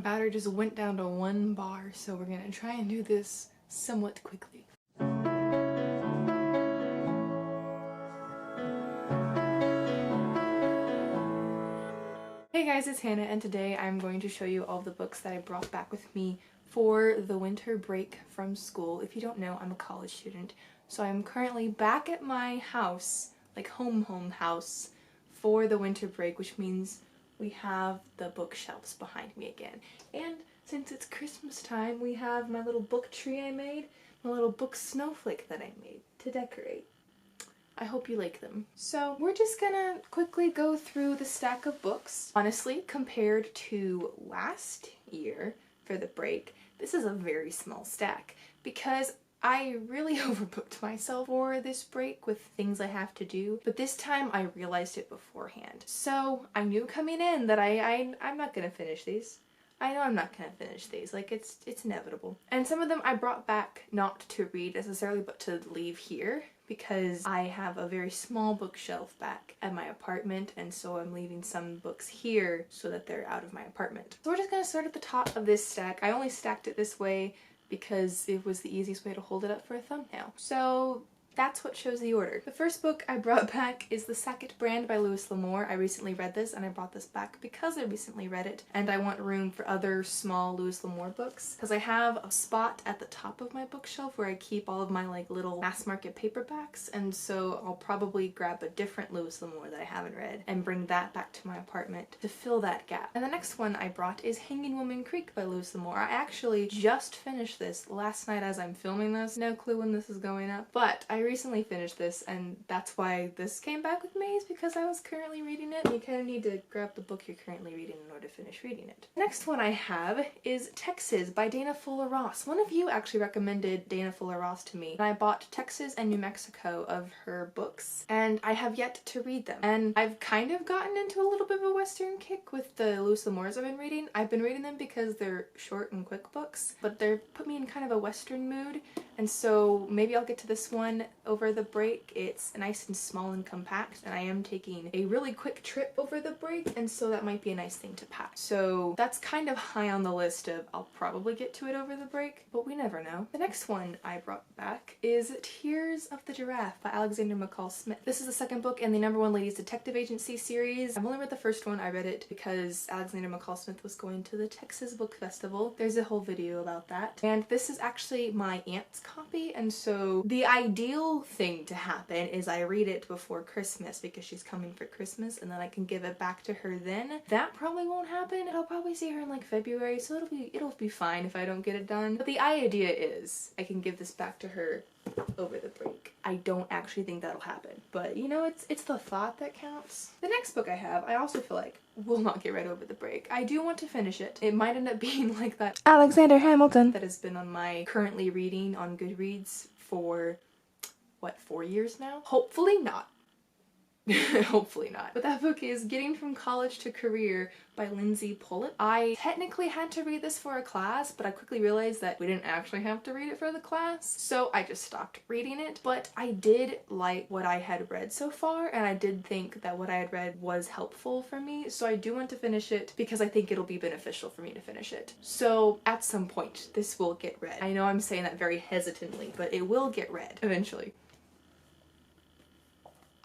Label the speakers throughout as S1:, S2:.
S1: battery just went down to 1 bar, so we're gonna try and do this somewhat quickly. Hey guys, it's Hannah, and today I'm going to show you all the books that I brought back with me for the winter break from school. If you don't know, I'm a college student, so I'm currently back at my house, like home house, for the winter break, which means we have the bookshelves behind me again. And since it's Christmas time, we have my little book tree I made, my little book snowflake that I made to decorate. I hope you like them. So we're just gonna quickly go through the stack of books. Honestly, compared to last year for the break, this is a very small stack because I really overbooked myself for this break with things I have to do, but this time I realized it beforehand. So I knew coming in that I'm not gonna finish these. I know I'm not gonna finish these, like it's inevitable. And some of them I brought back not to read necessarily, but to leave here because I have a very small bookshelf back at my apartment, and so I'm leaving some books here so that they're out of my apartment. So we're just gonna start at the top of this stack. I only stacked it this way because it was the easiest way to hold it up for a thumbnail. So that's what shows the order. The first book I brought back is The Sackett Brand by Louis L'Amour. I recently read this, and I brought this back because I recently read it, and I want room for other small Louis L'Amour books because I have a spot at the top of my bookshelf where I keep all of my like little mass market paperbacks, and so I'll probably grab a different Louis L'Amour that I haven't read and bring that back to my apartment to fill that gap. And the next one I brought is Hanging Woman Creek by Louis L'Amour. I actually just finished this last night as I'm filming this. No clue when this is going up, but I recently finished this, and that's why this came back with me, is because I was currently reading it. You kind of need to grab the book you're currently reading in order to finish reading it. Next one I have is Texas by Dana Fuller Ross. One of you actually recommended Dana Fuller Ross to me, and I bought Texas and New Mexico of her books, and I have yet to read them. And I've kind of gotten into a little bit of a Western kick with the Louis L'Amours I've been reading. I've been reading them because they're short and quick books, but they're put me in kind of a Western mood, and so maybe I'll get to this one over the break. It's nice and small and compact, and I am taking a really quick trip over the break, and so that might be a nice thing to pack. So that's kind of high on the list of I'll probably get to it over the break, but we never know. The next one I brought back is Tears of the Giraffe by Alexander McCall Smith. This is the second book in the #1 Ladies Detective Agency series. I've only read the first one. I read it because Alexander McCall Smith was going to the Texas Book Festival. There's a whole video about that. And this is actually my aunt's copy, and so the ideal thing to happen is I read it before Christmas because she's coming for Christmas, and then I can give it back to her then. That probably won't happen. I'll probably see her in like February, so it'll be fine if I don't get it done. But the idea is I can give this back to her over the break. I don't actually think that'll happen, but you know, it's the thought that counts. The next book I have, I also feel like will not get read over the break. I do want to finish it. It might end up being like that Alexander Hamilton that has been on my currently reading on GOODREADS for what, 4 years now? Hopefully not. Hopefully not. But that book is Getting from College to Career by Lindsay Pullet. I technically had to read this for a class, but I quickly realized that we didn't actually have to read it for the class, so I just stopped reading it. But I did like what I had read so far, and I did think that what I had read was helpful for me, so I do want to finish it because I think it'll be beneficial for me to finish it. So at some point, this will get read. I know I'm saying that very hesitantly, but it will get read eventually.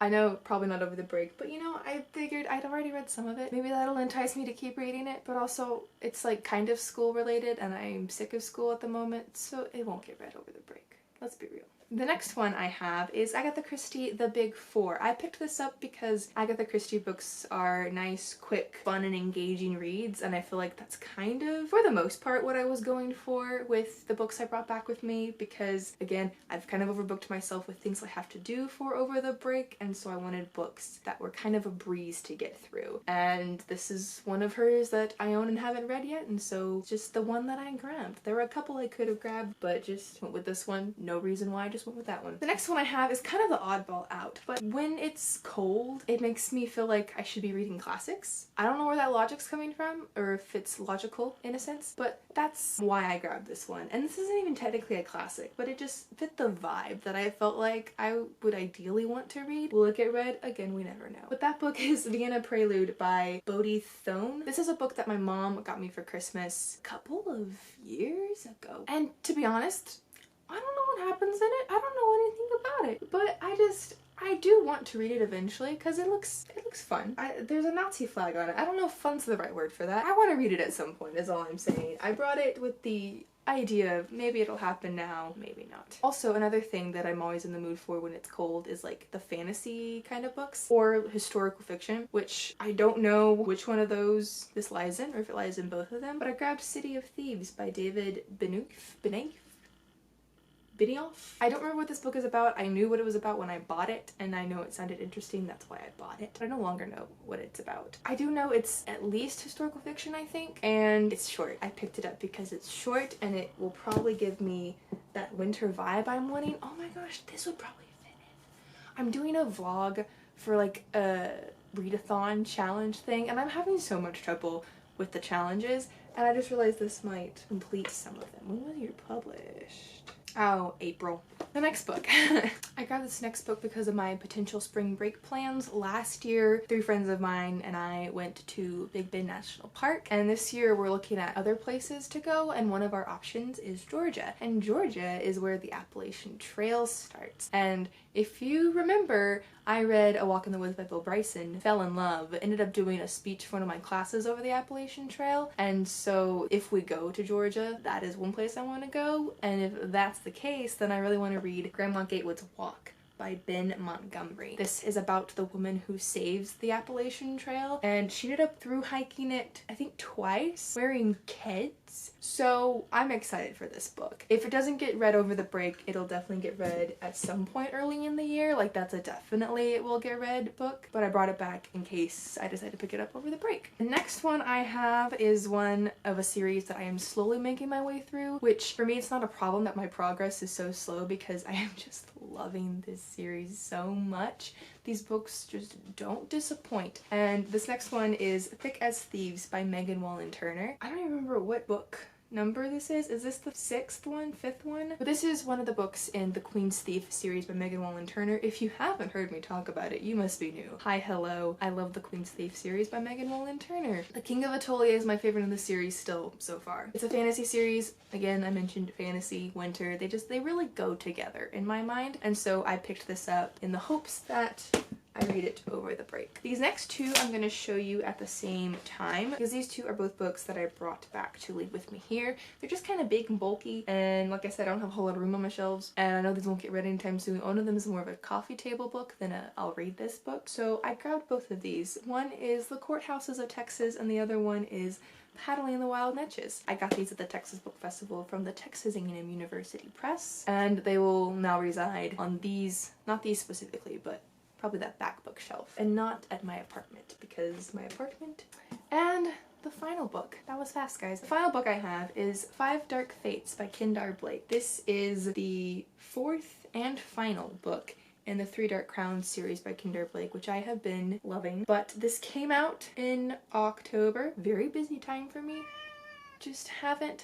S1: I know, probably not over the break, but you know, I figured I'd already read some of it. Maybe that'll entice me to keep reading it, but also it's like kind of school related, and I'm sick of school at the moment, so it won't get read over the break. Let's be real. The next one I have is Agatha Christie, The Big Four. I picked this up because Agatha Christie books are nice, quick, fun, and engaging reads, and I feel like that's kind of, for the most part, what I was going for with the books I brought back with me, because, again, I've kind of overbooked myself with things I have to do for over the break, and so I wanted books that were kind of a breeze to get through. And this is one of hers that I own and haven't read yet, and so just the one that I grabbed. There were a couple I could have grabbed, but just went with this one. No reason why, just just went with that one. The next one I have is kind of the oddball out, but when it's cold, it makes me feel like I should be reading classics. I don't know where that logic's coming from, or if it's logical in a sense, but that's why I grabbed this one. And this isn't even technically a classic, but it just fit the vibe that I felt like I would ideally want to read. Will it get read? Again, we never know. But that book is Vienna Prelude by Bodhi Thone. This is a book that my mom got me for Christmas a couple of years ago. And to be honest, I don't know what happens in it. I don't know anything about it. But I do want to read it eventually because it looks fun. There's a Nazi flag on it. I don't know if fun's the right word for that. I want to read it at some point is all I'm saying. I brought it with the idea of maybe it'll happen now, maybe not. Also, another thing that I'm always in the mood for when it's cold is like the fantasy kind of books or historical fiction, which I don't know which one of those this lies in or if it lies in both of them, but I grabbed City of Thieves by David Benioff. I don't remember what this book is about. I knew what it was about when I bought it, and I know it sounded interesting, that's why I bought it. But I no longer know what it's about. I do know it's at least historical fiction, I think, and it's short. I picked it up because it's short, and it will probably give me that winter vibe I'm wanting. Oh my gosh, this would probably fit in. I'm doing a vlog for like a readathon challenge thing, and I'm having so much trouble with the challenges, and I just realized this might complete some of them. When was it published? Oh, April. The next book. I grabbed this next book because of my potential spring break plans. Last year, 3 friends of mine and I went to Big Bend National Park, and this year we're looking at other places to go, and one of our options is Georgia. And Georgia is where the Appalachian Trail starts. And if you remember, I read A Walk in the Woods by Bill Bryson, fell in love, ended up doing a speech for one of my classes over the Appalachian Trail, and so if we go to Georgia, that is one place I want to go, and if that's the case, then I really want to read Grandma Gatewood's Walk by Ben Montgomery. This is about the woman who saves the Appalachian Trail, and she ended up through hiking it, I think twice, wearing kids. So I'm excited for this book. If it doesn't get read over the break, it'll definitely get read at some point early in the year. Like, that's a definitely it will get read book, but I brought it back in case I decide to pick it up over the break. The next one I have is one of a series that I am slowly making my way through, which for me it's not a problem that my progress is so slow because I am just loving this series so much. These books just don't disappoint. And this next one is Thick as Thieves by Megan Wallen Turner. I don't even remember what book number this is. Is this the 6th one, 5th one? But this is one of the books in the Queen's Thief series by Megan Wallen Turner. If you haven't heard me talk about it, you must be new. Hi, hello. I love the Queen's Thief series by Megan Wallen Turner. The King of Attolia is my favorite in the series still so far. It's a fantasy series. Again, I mentioned fantasy, winter. They really go together in my mind. And so I picked this up in the hopes that I read it over the break. These next 2 I'm going to show you at the same time because these 2 are both books that I brought back to leave with me here. They're just kind of big and bulky, and like I said, I don't have a whole lot of room on my shelves, and I know these won't get read anytime soon. One of them is more of a coffee table book than a I'll read this book. So I grabbed both of these. One is The Courthouses of Texas, and the other one is Paddling in the Wild Niches. I got these at the Texas Book Festival from the Texas A&M University Press, and they will now reside on these, not these specifically, but probably that back bookshelf, and not at my apartment because my apartment. And the final book. That was fast, guys. The final book I have is 5 Dark Fates by Kendar Blake. This is the 4th and final book in the 3 Dark Crowns series by Kendar Blake, which I have been loving. But this came out in October. Very busy time for me. Just haven't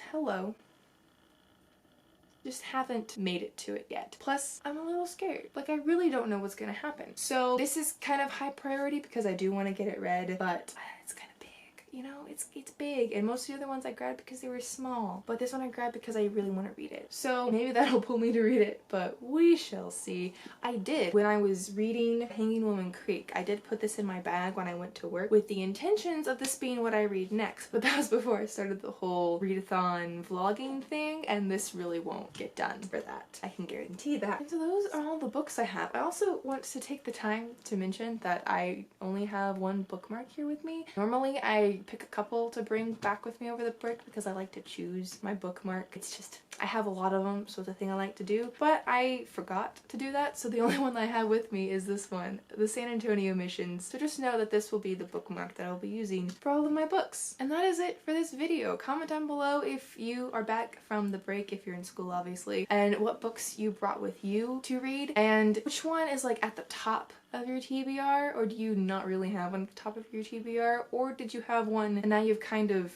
S1: made it to it yet. Plus, I'm a little scared. Like, I really don't know what's gonna happen. So this is kind of high priority because I do want to get it read, but it's kind of big. You know, it's big, and most of the other ones I grabbed because they were small, but this one I grabbed because I really want to read it. So maybe that'll pull me to read it, but we shall see. I did, when I was reading Hanging Woman Creek, I did put this in my bag when I went to work with the intentions of this being what I read next, but that was before I started the whole readathon vlogging thing, and this really won't get done for that. I can guarantee that. And so those are all the books I have. I also want to take the time to mention that I only have one bookmark here with me. Normally I pick a couple to bring back with me over the break because I like to choose my bookmark. It's just, I have a lot of them, so it's a thing I like to do, but I forgot to do that, so the only one that I have with me is this one, the San Antonio missions. So just know that this will be the bookmark that I'll be using for all of my books. And that is it for this video. Comment down below if you are back from the break, if you're in school obviously, and what books you brought with you to read, and which one is like at the top of your TBR, or do you not really have one at the top of your TBR, or did you have one and now you've kind of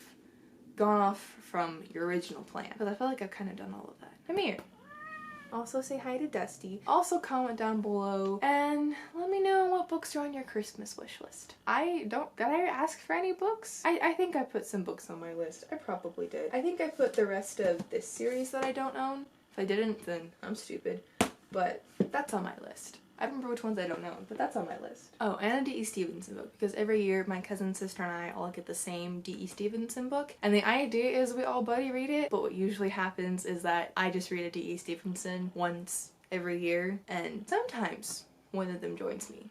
S1: gone off from your original plan? Because I feel like I've kind of done all of that. Come here. Also say hi to Dusty. Also comment down below and let me know what books are on your Christmas wish list. Did I ask for any books? I think I put some books on my list. I probably did. I think I put the rest of this series that I don't own. If I didn't, then I'm stupid. But that's on my list. I don't remember which ones I don't know, but that's on my list. Oh, and a D.E. Stevenson book, because every year my cousin, sister, and I all get the same D.E. Stevenson book, and the idea is we all buddy read it, but what usually happens is that I just read a D.E. Stevenson once every year, and sometimes one of them joins me.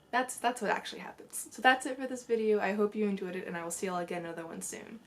S1: That's what actually happens. So that's it for this video. I hope you enjoyed it, and I will see y'all again in another one soon.